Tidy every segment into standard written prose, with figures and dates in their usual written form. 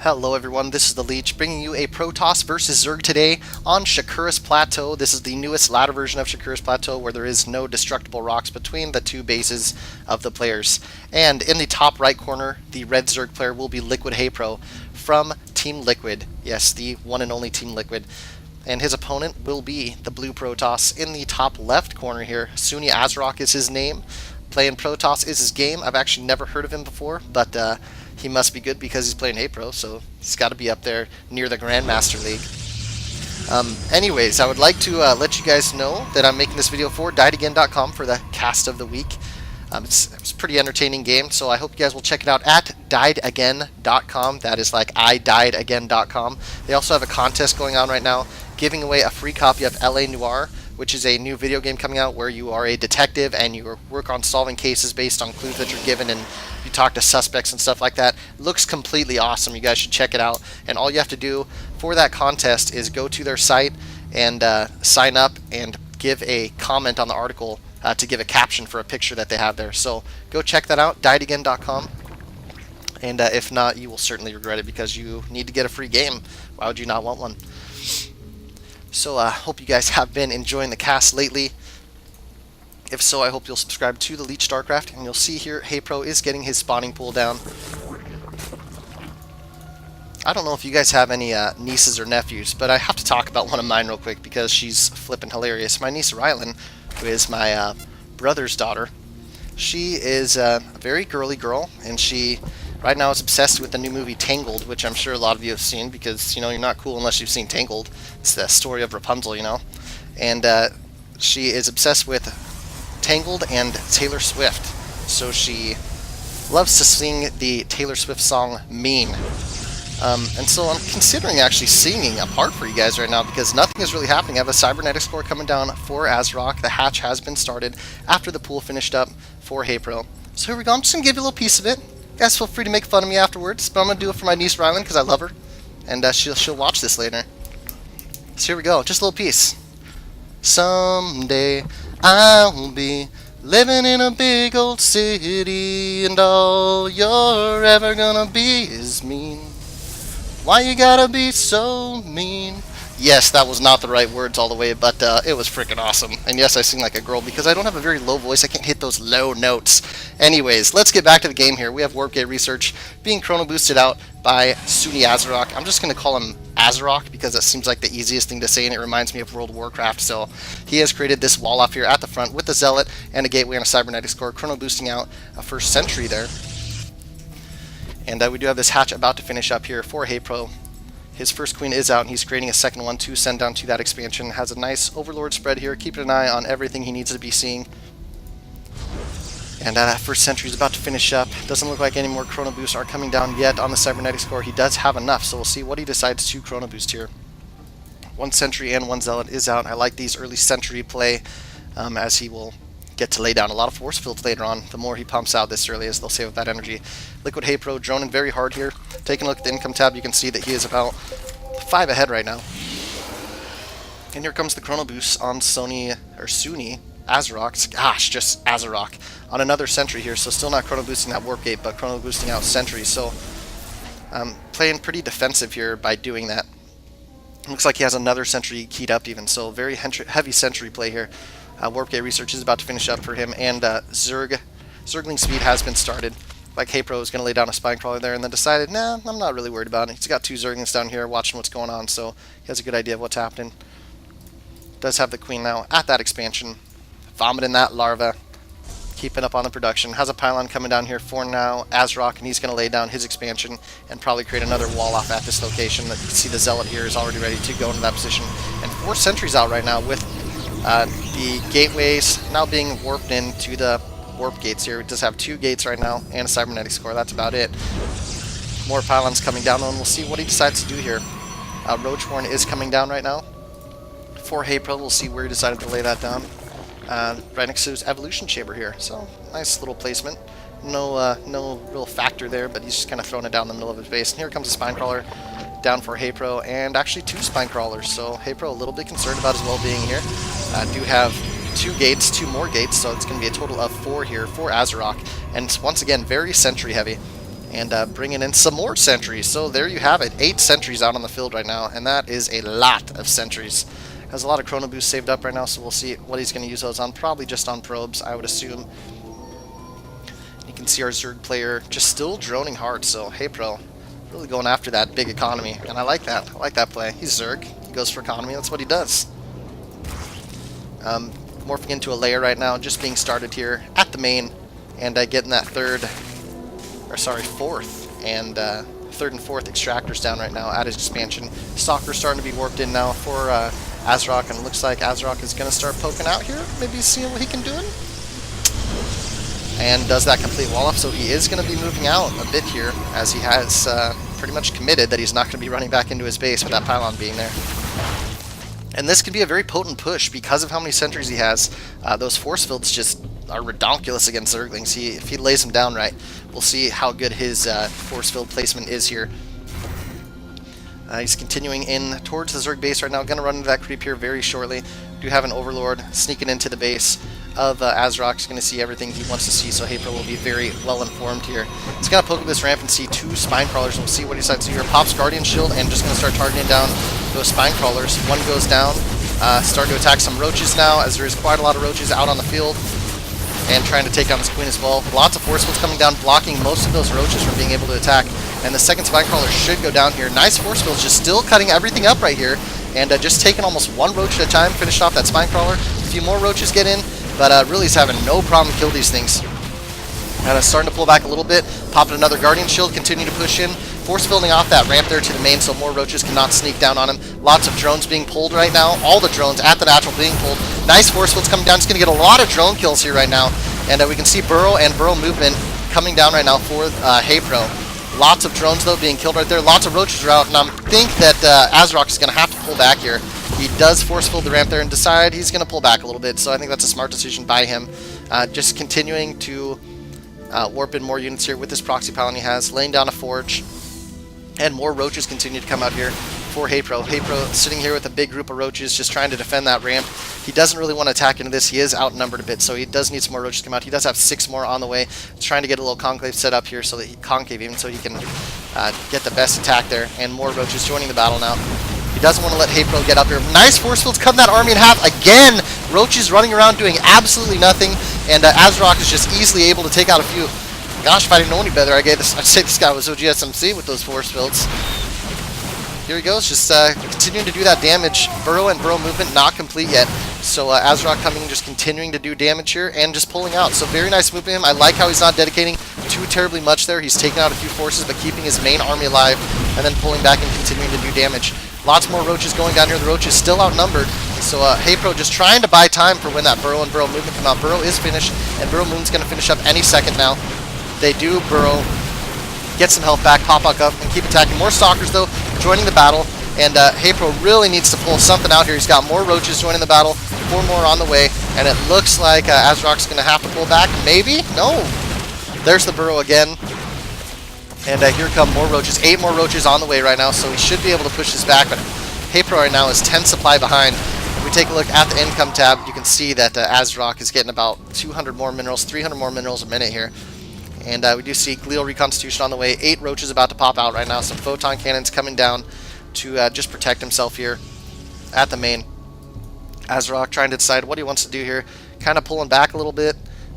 Hello everyone, this is the Leech bringing you a Protoss versus Zerg today on Shakura's Plateau. This is the newest ladder version of Shakura's Plateau where there is no destructible rocks between the two bases of the players. And in the top right corner, the red Zerg player will be LiquidHaypro from Team Liquid. Yes, the one and only Team Liquid. And his opponent will be the blue Protoss. In the top left corner here, SunyAzeroch is his name. Playing Protoss is his game. I've actually never heard of him before, but he must be good because he's playing Haypro, so he's got to be up there near the Grandmaster League. Anyways, I would like to let you guys know that I'm making this video for diedagain.com for the cast of the week. It's a pretty entertaining game, so I hope you guys will check it out at diedagain.com. That is like idiedagain.com. They also have a contest going on right now, giving away a free copy of LA Noire, which is a new video game coming out where you are a detective and you work on solving cases based on clues that you're given and you talk to suspects and stuff like that. It looks completely awesome. You guys should check it out. And all you have to do for that contest is go to their site and sign up and give a comment on the article to give a caption for a picture that they have there. So go check that out, diedagain.com. And if not, you will certainly regret it because you need to get a free game. Why would you not want one? So I hope you guys have been enjoying the cast lately. If so, I hope you'll subscribe to the Leech StarCraft, and you'll see here Haypro is getting his spawning pool down. I don't know if you guys have any nieces or nephews, but I have to talk about one of mine real quick because she's flippin' hilarious. My niece Rylan, who is my brother's daughter, she is a very girly girl, and she right now is obsessed with the new movie Tangled, which I'm sure a lot of you have seen because, you know, you're not cool unless you've seen Tangled. It's the story of Rapunzel, you know. And she is obsessed with Tangled and Taylor Swift. So she loves to sing the Taylor Swift song Mean. And so I'm considering actually singing a part for you guys right now because nothing is really happening. I have a cybernetic score coming down for Azeroch. The hatch has been started after the pool finished up for Haypro. So here we go. I'm just going to give you a little piece of it. You guys feel free to make fun of me afterwards, but I'm going to do it for my niece Rylan because I love her. And she'll watch this later. So here we go. Just a little piece. Someday I'll be living in a big old city and all you're ever going to be is mean. Why you gotta be so mean? Yes, that was not the right words all the way, but it was freaking awesome. And yes, I sing like a girl because I don't have a very low voice. I can't hit those low notes. Anyways, let's get back to the game here. We have Warp Gate Research being chrono boosted out by SunyAzeroch. I'm just going to call him Azeroch because it seems like the easiest thing to say, and it reminds me of World of Warcraft. So he has created this wall off here at the front with a Zealot and a Gateway and a Cybernetic Score, chrono boosting out a first sentry there. And we do have this hatch about to finish up here for Haypro. His first queen is out, and he's creating a second one to send down to that expansion. Has a nice Overlord spread here, keeping an eye on everything he needs to be seeing. And that first sentry is about to finish up. Doesn't look like any more chrono boosts are coming down yet on the cybernetic score. He does have enough, so we'll see what he decides to chrono boost here. One sentry and one zealot is out. I like these early sentry play as he will get to lay down a lot of force fields later on. The more he pumps out this early, as they'll save up that energy. LiquidHaypro droning very hard here. Taking a look at the income tab, you can see that he is about 5 ahead right now. And here comes the chrono boost on SunyAzeroch. Gosh, just Azeroch on another sentry here. So still not chrono boosting that warp gate, but chrono boosting out sentry. So playing pretty defensive here by doing that. Looks like he has another sentry keyed up even. So very heavy sentry play here. Warp Gate Research is about to finish up for him, and Zergling Speed has been started. Like Haypro is going to lay down a Spine Crawler there, and then decided, nah, I'm not really worried about it. He's got 2 Zerglings down here watching what's going on, so he has a good idea of what's happening. Does have the Queen now at that expansion, vomiting that larva, keeping up on the production. Has a pylon coming down here for now, Azeroch, and he's going to lay down his expansion and probably create another wall off at this location. You can see the Zealot here is already ready to go into that position. And 4 sentries out right now with the gateways now being warped into the warp gates here. It does have 2 gates right now and a cybernetic score. That's about it. More pylons coming down, and we'll see what he decides to do here. Roachhorn is coming down right now. For Haypro, we'll see where he decided to lay that down. Right next to his evolution chamber here. So nice little placement. No real factor there, but he's just kind of throwing it down the middle of his base. And here comes a Spine Crawler down for Haypro, and actually 2 Spine Crawlers. So Haypro a little bit concerned about his well-being here. Do have 2 gates, 2 more gates, so it's going to be a total of 4 here for Azeroch. And once again, very sentry heavy. and bringing in some more sentries. So there you have it, 8 sentries out on the field right now, and that is a lot of sentries. Has a lot of chrono boost saved up right now, so we'll see what he's going to use those on. Probably just on probes, I would assume. You can see our Zerg player just still droning hard, so Haypro really going after that big economy, and I like that. I like that play. He's Zerg. He goes for economy. That's what he does. Morphing into a layer right now, just being started here at the main, and getting that fourth and fourth extractors down right now at his expansion. Stalker's starting to be warped in now for Azeroch, and it looks like Azeroch is going to start poking out here, maybe seeing what he can do. And does that complete wall off, so he is going to be moving out a bit here, as he has pretty much committed that he's not going to be running back into his base with that pylon being there. And this can be a very potent push because of how many sentries he has. Those force fields just are redonkulous against Zerglings. If he lays them down right, we'll see how good his force field placement is here. He's continuing in towards the Zerg base right now. Going to run into that creep here very shortly. Do have an Overlord sneaking into the base of Azeroch. He's going to see everything he wants to see, so Haypro will be very well informed here. He's going to poke up this ramp and see 2 spine crawlers, and we'll see what he decides to do here. Pops Guardian Shield and just going to start targeting down those spine crawlers. One goes down. Starting to attack some roaches now, as there is quite a lot of roaches out on the field, and trying to take down this queen as well. Lots of force fields coming down, blocking most of those roaches from being able to attack. And the second spine crawler should go down here. Nice force fields, just still cutting everything up right here, and just taking almost 1 roach at a time. Finished off that spine crawler. A few more roaches get in, but really is having no problem kill these things. And starting to pull back a little bit, popping another Guardian Shield, continue to push in. Force fielding off that ramp there to the main, so more roaches cannot sneak down on him. Lots of drones being pulled right now. All the drones at the natural being pulled. Nice force fields coming down. He's going to get a lot of drone kills here right now. And we can see burrow and burrow movement coming down right now for Haypro. Lots of drones, though, being killed right there. Lots of roaches are out, and I think that Azeroch is going to have to pull back here. He does force field the ramp there and decide he's going to pull back a little bit, so I think that's a smart decision by him. Just continuing to warp in more units here with this proxy pylon he has, laying down a forge, and more roaches continue to come out here for Haypro. Haypro sitting here with a big group of roaches just trying to defend that ramp. He doesn't really want to attack into this. He is outnumbered a bit, so he does need some more roaches to come out. He does have 6 more on the way. He's trying to get a little conclave set up here so that he can get the best attack there. And more roaches joining the battle now. He doesn't want to let Haypro get up here. Nice force fields, cut that army in half again. Roaches running around doing absolutely nothing, and Azeroch is just easily able to take out a few. Gosh, if I didn't know any better, I'd say this guy was OGSMC with those force fields. Here he goes, just continuing to do that damage. Burrow and burrow movement not complete yet. So Azeroch coming, just continuing to do damage here and just pulling out. So very nice move by him. I like how he's not dedicating too terribly much there. He's taking out a few forces, but keeping his main army alive and then pulling back and continuing to do damage. Lots more roaches going down here. The roach is still outnumbered. So Haypro just trying to buy time for when that burrow and burrow movement come out. Burrow is finished, and burrow movement's going to finish up any second now. They do burrow, get some health back, pop back up, and keep attacking. More stalkers, though, joining the battle, and Haypro really needs to pull something out here. He's got more roaches joining the battle, 4 more on the way, and it looks like Azeroch's going to have to pull back. Maybe? No. There's the burrow again, and here come more roaches. 8 more roaches on the way right now, so he should be able to push this back, but Haypro right now is 10 supply behind. If we take a look at the income tab, you can see that Azeroch is getting about 200 more minerals, 300 more minerals a minute here. And we do see Glial Reconstitution on the way. 8 roaches about to pop out right now. Some photon cannons coming down to just protect himself here at the main. Azeroch trying to decide what he wants to do here. Kind of pulling back a little bit.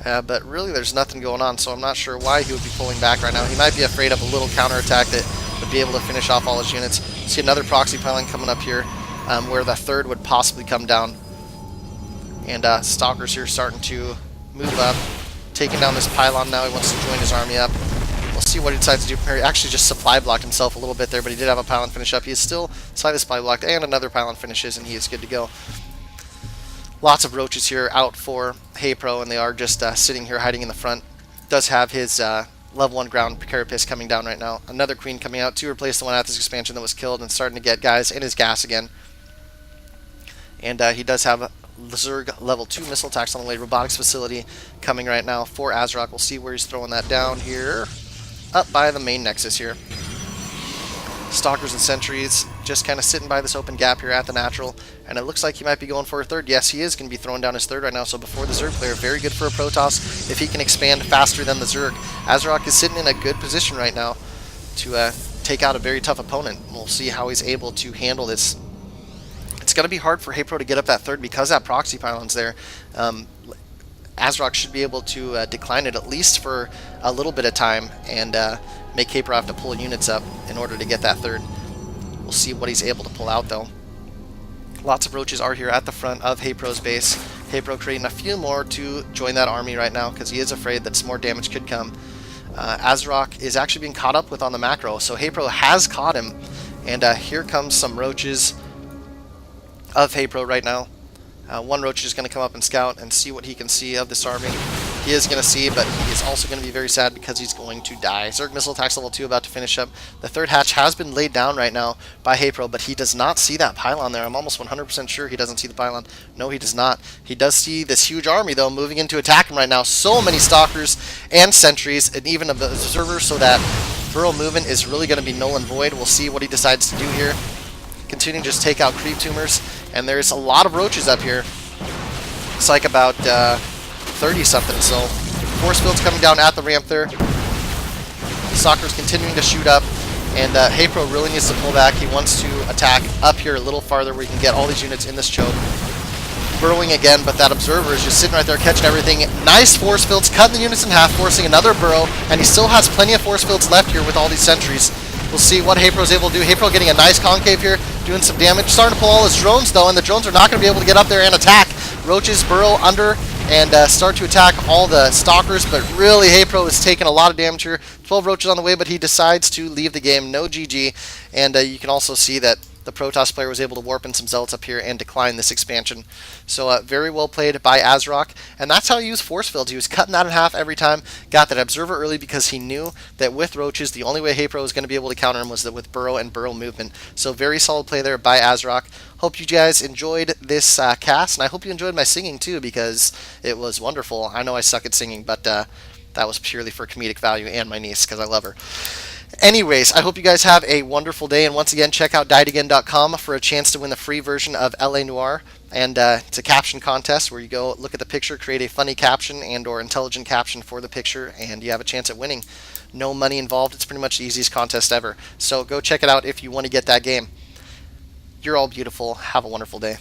But really there's nothing going on, so I'm not sure why he would be pulling back right now. He might be afraid of a little counterattack that would be able to finish off all his units. See another proxy pylon coming up here where the third would possibly come down. And Stalkers here starting to move up. Taking down this pylon now. He wants to join his army up. We'll see what he decides to do. He actually just supply blocked himself a little bit there, but he did have a pylon finish up. He is still slightly supply blocked, and another pylon finishes, and he is good to go. Lots of roaches here out for Haypro, and they are just sitting here hiding in the front. Does have his level 1 ground carapace coming down right now. Another queen coming out to replace the one at this expansion that was killed, and starting to get guys in his gas again. And he does have Zerg level 2 missile attacks on the way. Robotics facility coming right now for Azeroch. We'll see where he's throwing that down here. Up by the main nexus here. Stalkers and sentries just kind of sitting by this open gap here at the natural, and it looks like he might be going for a third. Yes, he is going to be throwing down his third right now, so before the Zerg player, very good for a Protoss if he can expand faster than the Zerg. Azeroch is sitting in a good position right now to take out a very tough opponent. We'll see how he's able to handle this. It's going to be hard for HayPro to get up that third because that proxy pylon's there. Azeroch should be able to decline it at least for a little bit of time and make HayPro have to pull units up in order to get that third. We'll see what he's able to pull out though. Lots of roaches are here at the front of HayPro's base. HayPro creating a few more to join that army right now because he is afraid that some more damage could come. Azeroch is actually being caught up with on the macro, so HayPro has caught him, and here comes some roaches of HayPro right now. One roach is going to come up and scout and see what he can see of this army. He is going to see, but he is also going to be very sad because he's going to die. Zerg missile attacks level 2 about to finish up. The third hatch has been laid down right now by HayPro, but he does not see that pylon there. I'm almost 100% sure he doesn't see the pylon. No, he does not. He does see this huge army, though, moving in to attack him right now. So many stalkers and sentries and even observers, so that burrow movement is really going to be null and void. We'll see what he decides to do here. Continuing to just take out creep tumors, and there's a lot of roaches up here. It's like about 30 something, so force field's coming down at the ramp there. Stalker's continuing to shoot up, and HayPro really needs to pull back. He wants to attack up here a little farther where he can get all these units in this choke. Burrowing again, but that observer is just sitting right there catching everything. Nice force fields, cutting the units in half, forcing another burrow, and he still has plenty of force fields left here with all these sentries. We'll see what HayPro is able to do. HayPro getting a nice concave here, doing some damage. Starting to pull all his drones, though, and the drones are not going to be able to get up there and attack. Roaches burrow under and start to attack all the stalkers, but really HayPro is taking a lot of damage here. 12 roaches on the way, but he decides to leave the game. No GG, and you can also see that the Protoss player was able to warp in some zealots up here and decline this expansion. So very well played by Azeroch, and that's how he used force fields. He was cutting that in half every time, got that observer early because he knew that with roaches, the only way HayPro was going to be able to counter him was that with burrow and burrow movement. So very solid play there by Azeroch. Hope you guys enjoyed this cast, and I hope you enjoyed my singing too, because it was wonderful. I know I suck at singing, but that was purely for comedic value and my niece because I love her. Anyways, I hope you guys have a wonderful day, and once again, check out diedagain.com for a chance to win the free version of LA Noire, and it's a caption contest where you go look at the picture, create a funny caption and or intelligent caption for the picture, and you have a chance at winning. No money involved. It's pretty much the easiest contest ever. So go check it out if you want to get that game. You're all beautiful. Have a wonderful day.